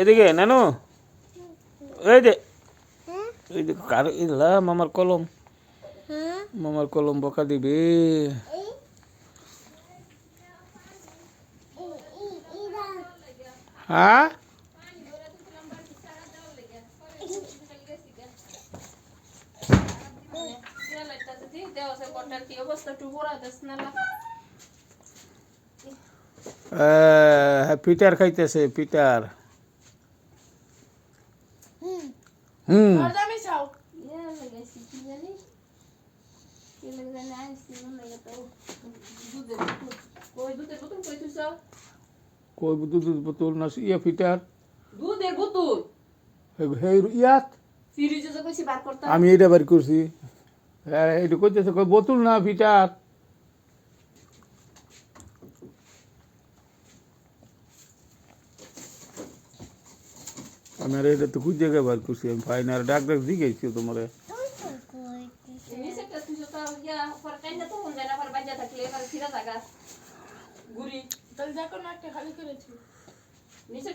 এদিকে নানু এই যে এই যে কার ইলা মামার কলম বকা দিবে হ্যাঁ পিটার খাইতেছে পিটার হুম কই দুধ বোতল না ইয়া পিটার দুধের বোতল হেই ইয়াত ফ্রিজে যে কইছি বার করতে আমি এটা বার করছি হ্যাঁ এটা কইতেছে কই বোতল না পিটার আমি আর এটা তো খুঁজে বার করছি আমি পাই না আর ডাক জিজ্ঞেছি তোমার নিচে তুই তো ইয়া পর কাইনা তো হন না পর বাজা থাকলে এবার ফিরা জায়গা গুড়ি তাহলে দেখো না একটা খালি করেছি নিচে